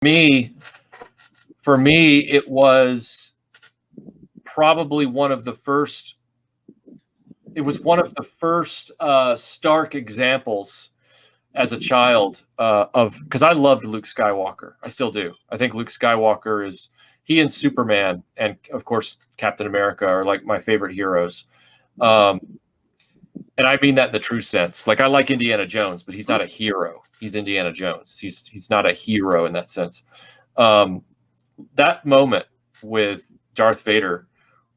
me, for me, it was probably one of the first. It was one of the first stark examples as a child because I loved Luke Skywalker. I still do. I think Luke Skywalker is, he and Superman and of course Captain America are like my favorite heroes. And I mean that in the true sense. Like I like Indiana Jones, but he's not a hero. He's Indiana Jones. He's not a hero in that sense. That moment with Darth Vader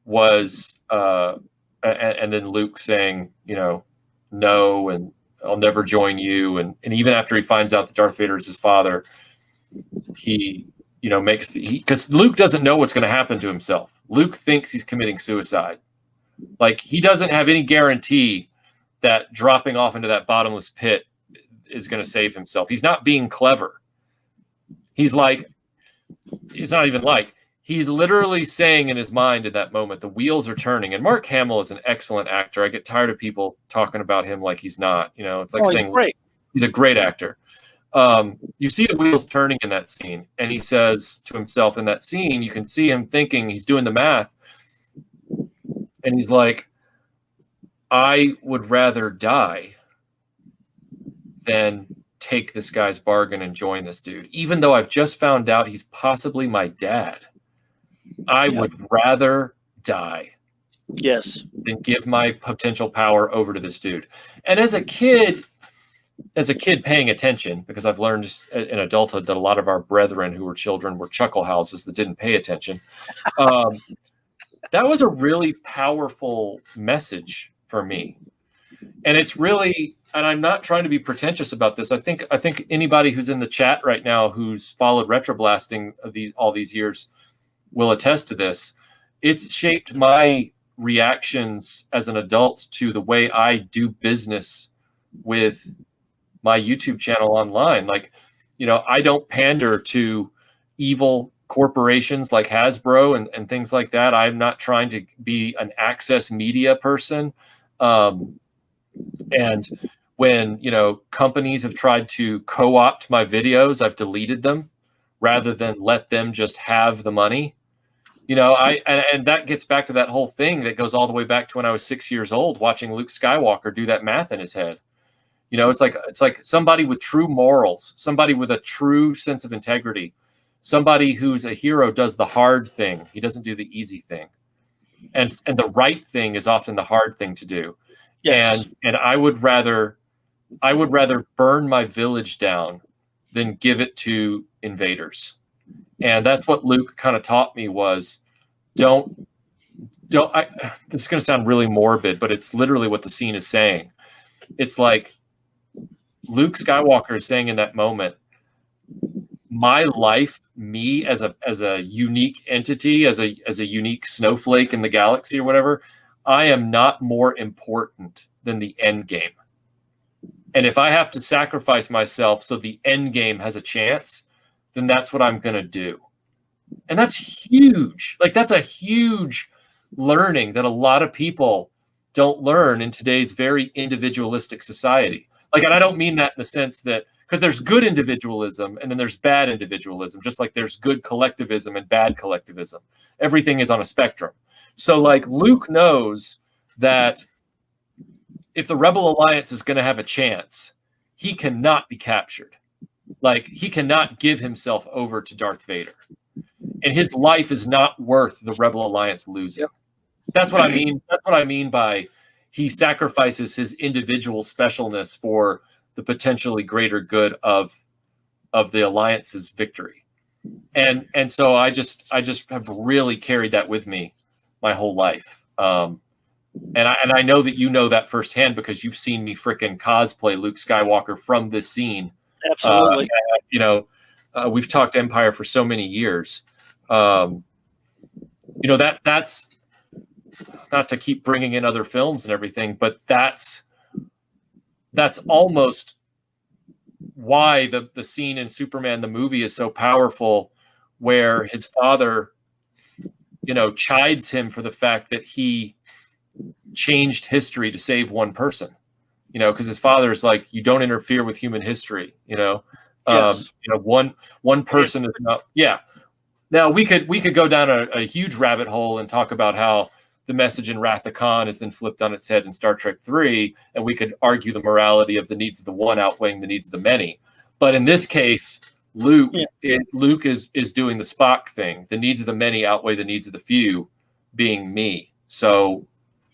was and then Luke saying, you know, no, and I'll never join you. And even after he finds out that Darth Vader is his father, he, you know, makes because Luke doesn't know what's going to happen to himself. Luke thinks he's committing suicide. Like he doesn't have any guarantee that dropping off into that bottomless pit is going to save himself. He's not being clever. He's like, it's not even like, he's literally saying in his mind at that moment, the wheels are turning. And Mark Hamill is an excellent actor. I get tired of people talking about him like he's not. You know, it's like saying great. He's a great actor. You see the wheels turning in that scene. And he says to himself in that scene, you can see him thinking, he's doing the math. And he's like, I would rather die than take this guy's bargain and join this dude. Even though I've just found out he's possibly my dad. I would rather die than give my potential power over to this dude. And as a kid paying attention, because I've learned in adulthood that a lot of our brethren who were children were chuckle houses that didn't pay attention. That was a really powerful message for me. And it's really, and I'm not trying to be pretentious about this. I think anybody who's in the chat right now who's followed retroblasting all these years will attest to this. It's shaped my reactions as an adult to the way I do business with my YouTube channel online. Like, you know, I don't pander to evil corporations like Hasbro and things like that. I'm not trying to be an access media person. And when, you know, companies have tried to co-opt my videos, I've deleted them rather than let them just have the money. You know, and that gets back to that whole thing that goes all the way back to when I was 6 years old, watching Luke Skywalker do that math in his head. You know, it's like somebody with true morals, somebody with a true sense of integrity, somebody who's a hero does the hard thing. He doesn't do the easy thing. And the right thing is often the hard thing to do. Yes. And I would rather burn my village down than give it to invaders. And that's what Luke kind of taught me was this is going to sound really morbid, but it's literally what the scene is saying. It's like Luke Skywalker is saying in that moment, my life, me as a unique entity, as a unique snowflake in the galaxy or whatever, I am not more important than the end game. And if I have to sacrifice myself so the end game has a chance, then that's what I'm going to do. And that's huge. Like that's a huge learning that a lot of people don't learn in today's very individualistic society. Like, and I don't mean that in the sense that, because there's good individualism and then there's bad individualism, just like there's good collectivism and bad collectivism. Everything is on a spectrum. So like Luke knows that if the Rebel Alliance is going to have a chance, he cannot be captured. Like he cannot give himself over to Darth Vader. And his life is not worth the Rebel Alliance losing. That's what I mean. That's what I mean by he sacrifices his individual specialness for the potentially greater good of the Alliance's victory. And so I just have really carried that with me my whole life. And I know that you know that firsthand because you've seen me frickin' cosplay Luke Skywalker from this scene. Absolutely. You know, we've talked Empire for so many years. You know, that's not to keep bringing in other films and everything, but that's almost why the scene in Superman the movie is so powerful, where his father, you know, chides him for the fact that he changed history to save one person. You know, because his father is like, you don't interfere with human history. You know, Yes. One person is not. Yeah. Now we could go down a huge rabbit hole and talk about how the message in Wrath of Khan is then flipped on its head in Star Trek 3, and we could argue the morality of the needs of the one outweighing the needs of the many. But in this case, Luke is doing the Spock thing. The needs of the many outweigh the needs of the few, being me. So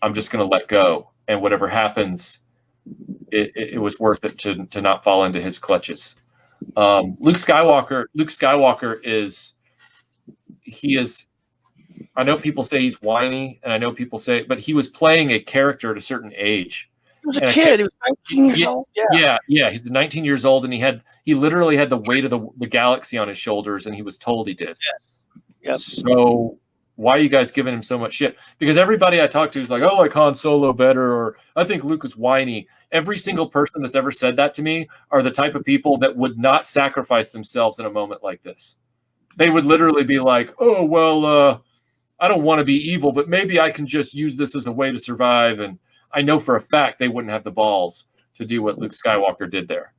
I'm just going to let go, and whatever happens, it was worth it to not fall into his clutches. Luke Skywalker is. I know people say he's whiny, and I know people say, but he was playing a character at a certain age. He was a kid. He was 19 years old. Yeah. He's 19 years old, and he literally had the weight of the galaxy on his shoulders, and he was told he did. Yep. So why are you guys giving him so much shit? Because everybody I talk to is like, oh, I like Han Solo better, or I think Luke is whiny. Every single person that's ever said that to me are the type of people that would not sacrifice themselves in a moment like this. They would literally be like, oh, well, I don't want to be evil, but maybe I can just use this as a way to survive. And I know for a fact they wouldn't have the balls to do what Luke Skywalker did there.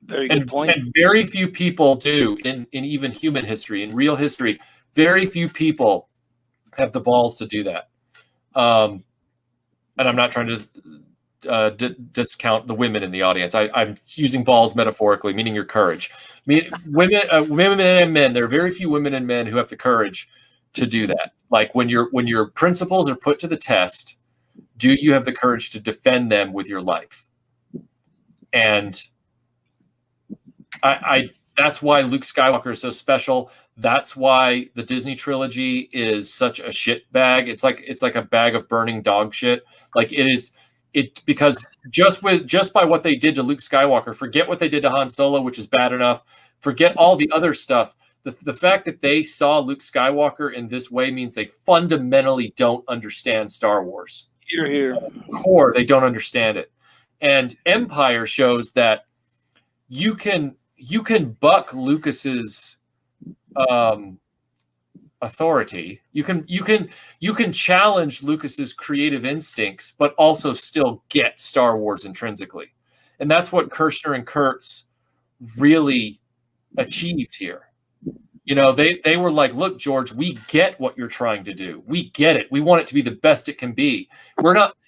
Very good point. And very few people do in even human history, in real history. Very few people have the balls to do that. And I'm not trying to discount the women in the audience. I'm using balls metaphorically, meaning your courage. Women and men. There are very few women and men who have the courage to do that. Like when your principles are put to the test, do you have the courage to defend them with your life? And that's why Luke Skywalker is so special. That's why the Disney trilogy is such a shit bag. It's like a bag of burning dog shit. Like because just by what they did to Luke Skywalker, forget what they did to Han Solo, which is bad enough. Forget all the other stuff. The fact that they saw Luke Skywalker in this way means they fundamentally don't understand Star Wars. Here. Core, they don't understand it. And Empire shows that you can buck Lucas's authority. You can challenge Lucas's creative instincts, but also still get Star Wars intrinsically. And that's what Kirshner and Kurtz really achieved here. You know, they were like, look, George, we get what you're trying to do. We get it. We want it to be the best it can be.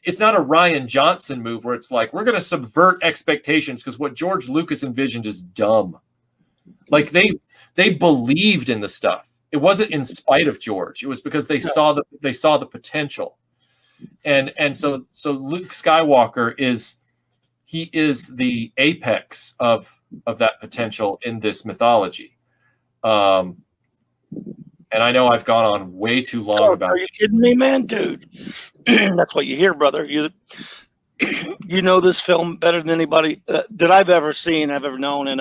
It's not a Rian Johnson move where it's like, we're going to subvert expectations, because what George Lucas envisioned is dumb. Like they believed in the stuff. It wasn't in spite of George. It was because they saw the potential. And so Luke Skywalker is the apex of that potential in this mythology. And I know I've gone on way too long about. Are you kidding me, man, dude? That's what you hear, brother. You know this film better than anybody that I've ever seen, I've ever known, and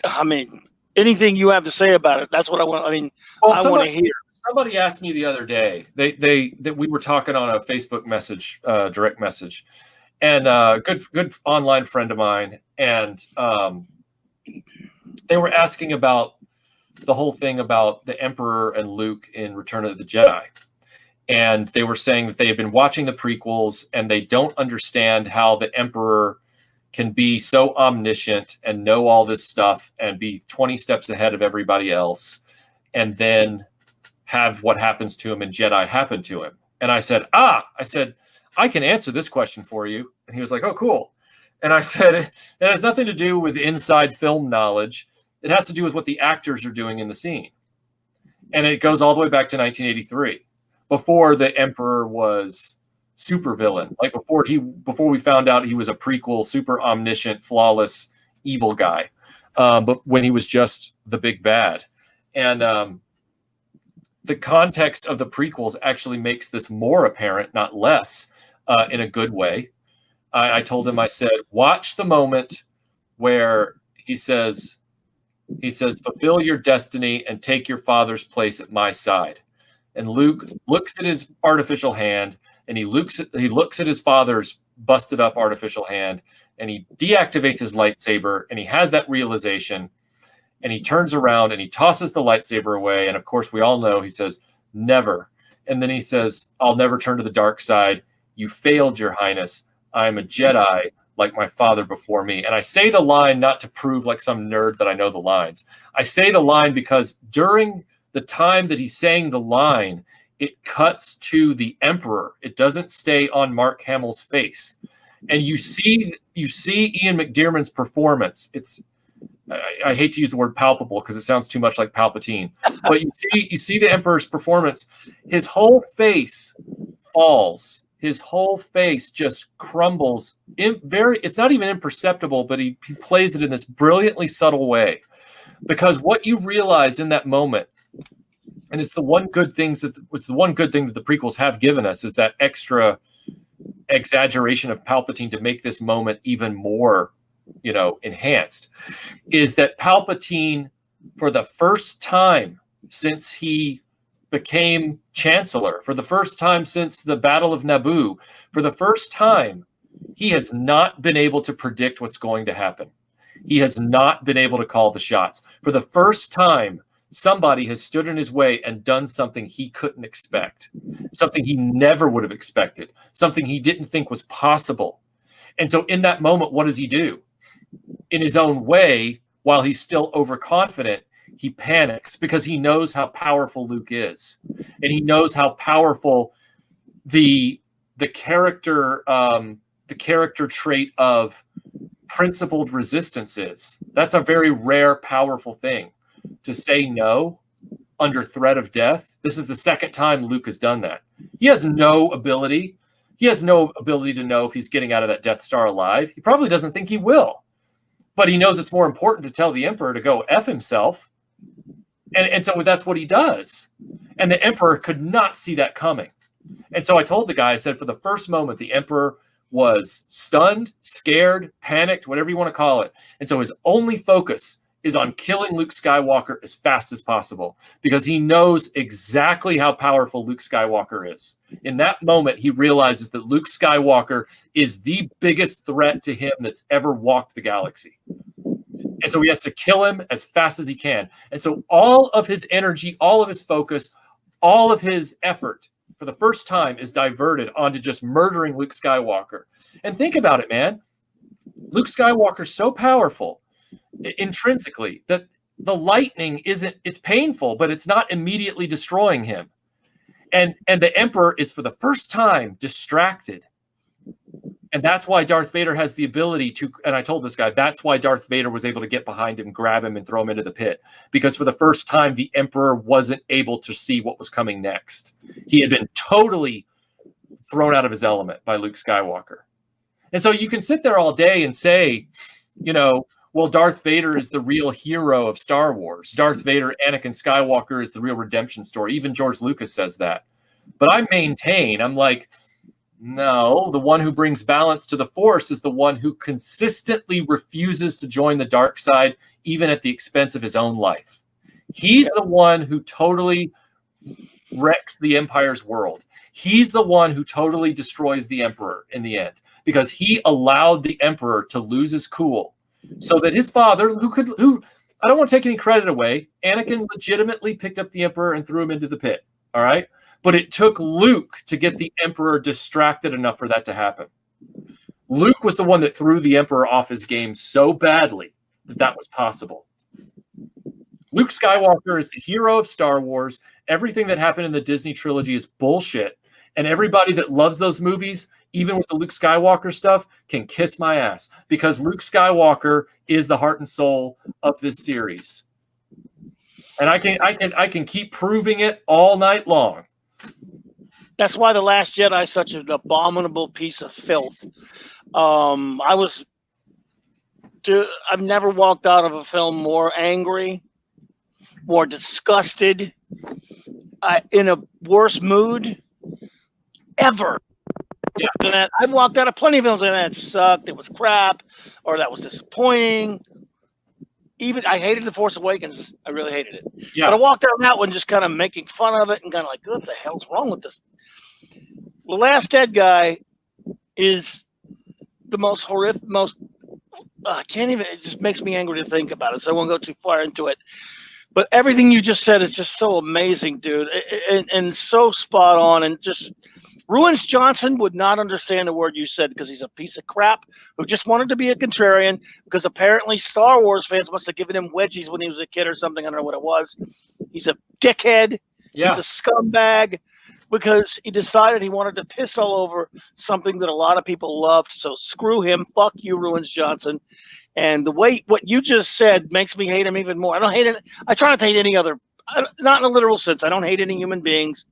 I mean, anything you have to say about it, that's what I want. I mean, I want to hear. Somebody asked me the other day. That we were talking on a Facebook message, direct message, and good online friend of mine, and they were asking about the whole thing about the Emperor and Luke in Return of the Jedi. And they were saying that they had been watching the prequels and they don't understand how the Emperor can be so omniscient and know all this stuff and be 20 steps ahead of everybody else, and then have what happens to him in Jedi happen to him. And I said, I can answer this question for you. And he was like, oh, cool. And I said, it has nothing to do with inside film knowledge. It has to do with what the actors are doing in the scene. And it goes all the way back to 1983, before the Emperor was super villain. Like before we found out he was a prequel, super omniscient, flawless, evil guy. But when he was just the big bad. And the context of the prequels actually makes this more apparent, not less, in a good way. I told him, I said, watch the moment where he says, fulfill your destiny and take your father's place at my side. And Luke looks at his artificial hand, and he looks at his father's busted up artificial hand, and he deactivates his lightsaber, and he has that realization, and he turns around and he tosses the lightsaber away. And of course, we all know he says, never. And then he says, I'll never turn to the dark side. You failed, Your Highness. I'm a Jedi. like my father before me. And I say the line not to prove like some nerd that I know the lines. I say the line because during the time that he's saying the line, it cuts to the Emperor. It doesn't stay on Mark Hamill's face. And you see Ian McDiarmid's performance. It's, I hate to use the word palpable because it sounds too much like Palpatine, but you see the Emperor's performance. His whole face falls. His whole face just crumbles. It's not even imperceptible, but he plays it in this brilliantly subtle way. Because what you realize in that moment, and it's the one good thing that the prequels have given us, is that extra exaggeration of Palpatine to make this moment even more, enhanced, is that Palpatine, for the first time since he became Chancellor, for the first time since the Battle of Naboo, for the first time, he has not been able to predict what's going to happen. He has not been able to call the shots. For the first time, somebody has stood in his way and done something he couldn't expect, something he never would have expected, something he didn't think was possible. And so in that moment, what does he do? In his own way, while he's still overconfident, he panics because he knows how powerful Luke is. And he knows how powerful the character trait of principled resistance is. That's a very rare, powerful thing. To say no under threat of death. This is the second time Luke has done that. He has no ability. He has no ability to know if he's getting out of that Death Star alive. He probably doesn't think he will. But he knows it's more important to tell the Emperor to go F himself. And so that's what he does. And the Emperor could not see that coming. And so I told the guy, I said, for the first moment, the Emperor was stunned, scared, panicked, whatever you want to call it. And so his only focus is on killing Luke Skywalker as fast as possible, because he knows exactly how powerful Luke Skywalker is. In that moment, he realizes that Luke Skywalker is the biggest threat to him that's ever walked the galaxy. And so he has to kill him as fast as he can. And so all of his energy, all of his focus, all of his effort, for the first time, is diverted onto just murdering Luke Skywalker. And think about it, man. Luke Skywalker's so powerful intrinsically that the lightning it's painful, but it's not immediately destroying him. And the Emperor is, for the first time, distracted. And that's why Darth Vader has the ability to, and I told this guy, that's why Darth Vader was able to get behind him, grab him, and throw him into the pit. Because for the first time, the Emperor wasn't able to see what was coming next. He had been totally thrown out of his element by Luke Skywalker. And so you can sit there all day and say, well, Darth Vader is the real hero of Star Wars. Darth Vader, Anakin Skywalker, is the real redemption story. Even George Lucas says that. But I maintain, I'm like, no, the one who brings balance to the Force is the one who consistently refuses to join the dark side, even at the expense of his own life. He's the one who totally wrecks the Empire's world. He's the one who totally destroys the Emperor in the end, because he allowed the Emperor to lose his cool, so that his father, who I don't want to take any credit away, Anakin legitimately picked up the Emperor and threw him into the pit. All right. But it took Luke to get the Emperor distracted enough for that to happen. Luke was the one that threw the Emperor off his game so badly that was possible. Luke Skywalker is the hero of Star Wars. Everything that happened in the Disney trilogy is bullshit. And everybody that loves those movies, even with the Luke Skywalker stuff, can kiss my ass, because Luke Skywalker is the heart and soul of this series. And I can keep proving it all night long. That's why The Last Jedi is such an abominable piece of filth. I've never walked out of a film more angry, more disgusted, in a worse mood ever. Yeah. Than that. I've walked out of plenty of films and that sucked, it was crap, or that was disappointing. Even I hated The Force Awakens. I really hated it. Yeah. But I walked out of that one just kind of making fun of it and kind of like, what the hell's wrong with this? The Last Dead guy is the most horrific, I can't even, it just makes me angry to think about it. So I won't go too far into it. But everything you just said is just so amazing, dude. And so spot on. And just Ruins Johnson would not understand the word you said because he's a piece of crap who just wanted to be a contrarian because apparently Star Wars fans must have given him wedgies when he was a kid or something. I don't know what it was. He's a dickhead. Yeah. He's a scumbag because he decided he wanted to piss all over something that a lot of people loved. So screw him. Fuck you, Ruins Johnson. And the way what you just said makes me hate him even more. I don't hate it. I try not to hate any other, not in a literal sense. I don't hate any human beings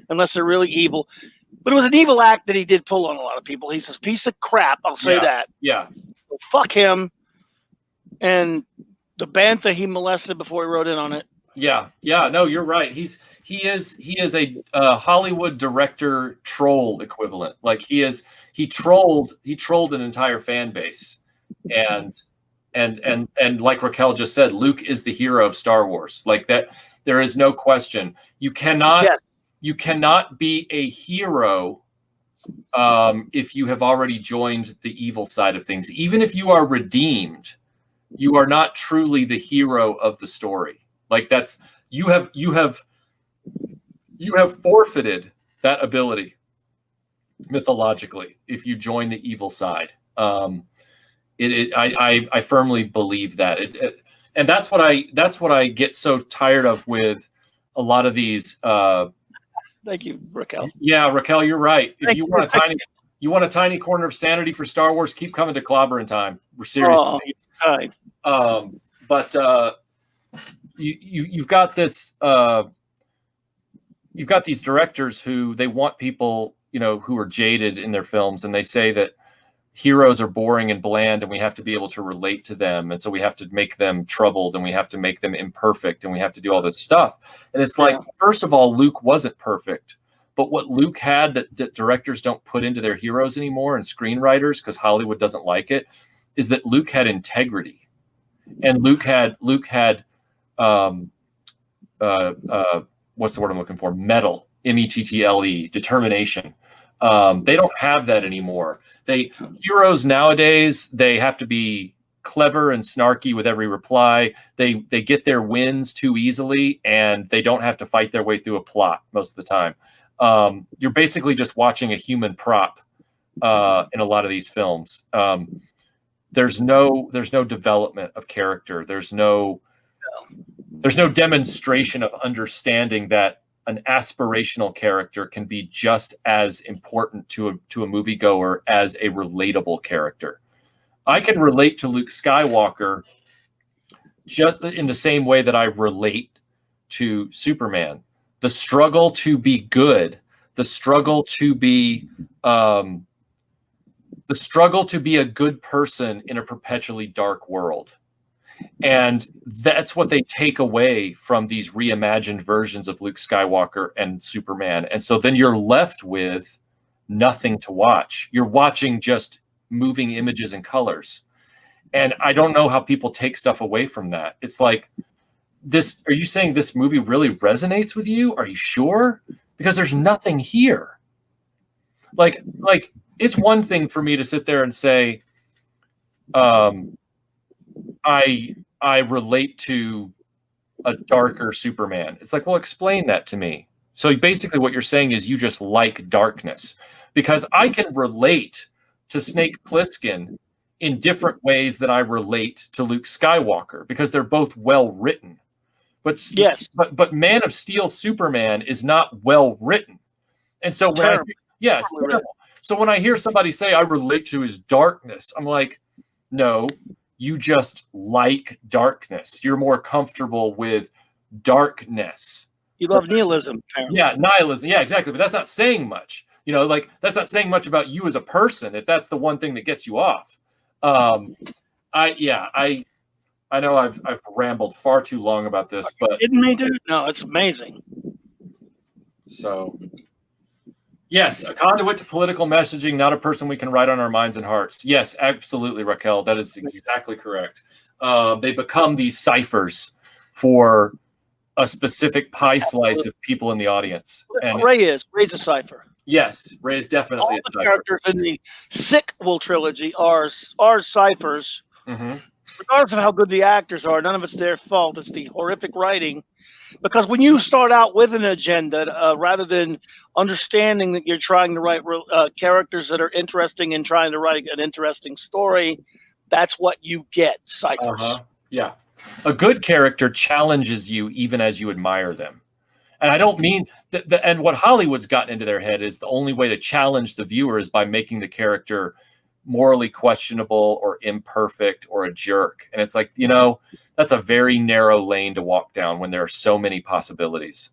unless they're really evil. But it was an evil act that he did pull on a lot of people. He's a piece of crap. I'll say that. Yeah. So fuck him. And the bantha he molested before he wrote in on it. Yeah. Yeah. No, you're right. He is a Hollywood director troll equivalent. Like he trolled an entire fan base. And like Raquel just said, Luke is the hero of Star Wars. Like that, there is no question. You cannot. Yes. You cannot be a hero if you have already joined the evil side of things. Even if you are redeemed, you are not truly the hero of the story. Like that's you have forfeited that ability mythologically if you join the evil side. I firmly believe that, and that's what I get so tired of with a lot of these. Thank you, Raquel. Yeah, Raquel, you're right. If you want a tiny corner of sanity for Star Wars, keep coming to CLOBBERIN time. We're serious. Oh, but you've got this. You've got these directors who they want people, who are jaded in their films, and they say that heroes are boring and bland, and we have to be able to relate to them, and so we have to make them troubled, and we have to make them imperfect, and we have to do all this stuff. And it's like, first of all, Luke wasn't perfect, but what Luke had that directors don't put into their heroes anymore, and screenwriters, because Hollywood doesn't like it, is that Luke had integrity, and Luke had what's the word I'm looking for? Mettle, METTLE, determination. They don't have that anymore. Heroes nowadays, they have to be clever and snarky with every reply. They get their wins too easily, and they don't have to fight their way through a plot most of the time. You're basically just watching a human prop in a lot of these films. There's no development of character. There's no demonstration of understanding that an aspirational character can be just as important to a moviegoer as a relatable character. I can relate to Luke Skywalker just in the same way that I relate to Superman. The struggle to be good, the struggle to be a good person in a perpetually dark world. And that's what they take away from these reimagined versions of Luke Skywalker and Superman. And so then you're left with nothing to watch. You're watching just moving images and colors. And I don't know how people take stuff away from that. It's like, are you saying this movie really resonates with you? Are you sure? Because there's nothing here. Like it's one thing for me to sit there and say, I relate to a darker Superman. It's like, well, explain that to me. So basically what you're saying is you just like darkness, because I can relate to Snake Plissken in different ways that I relate to Luke Skywalker, because they're both well written. But yes, but Man of Steel Superman is not well written. And so so when I hear somebody say I relate to his darkness, I'm like, no, you just like darkness. You're more comfortable with darkness. You love nihilism. Apparently. Yeah, nihilism. Yeah, exactly. But that's not saying much. That's not saying much about you as a person if that's the one thing that gets you off. I know I've rambled far too long about this, but didn't me, dude? No, it's amazing. So yes, a conduit to political messaging, not a person we can write on our minds and hearts. Yes, absolutely, Raquel. That is exactly correct. They become these ciphers for a specific pie slice of people in the audience. And Ray's a cipher. Yes, Ray is definitely all a the cipher. characters in the Sequel trilogy are ciphers regardless of how good the actors are, none of it's their fault. It's the horrific writing. Because when you start out with an agenda, rather than understanding that you're trying to write characters that are interesting and trying to write an interesting story, that's what you get, ciphers. Yeah. A good character challenges you even as you admire them. And I don't mean that, and what Hollywood's gotten into their head is the only way to challenge the viewer is by making the character morally questionable or imperfect or a jerk. And it's like, you know, that's a very narrow lane to walk down when there are so many possibilities.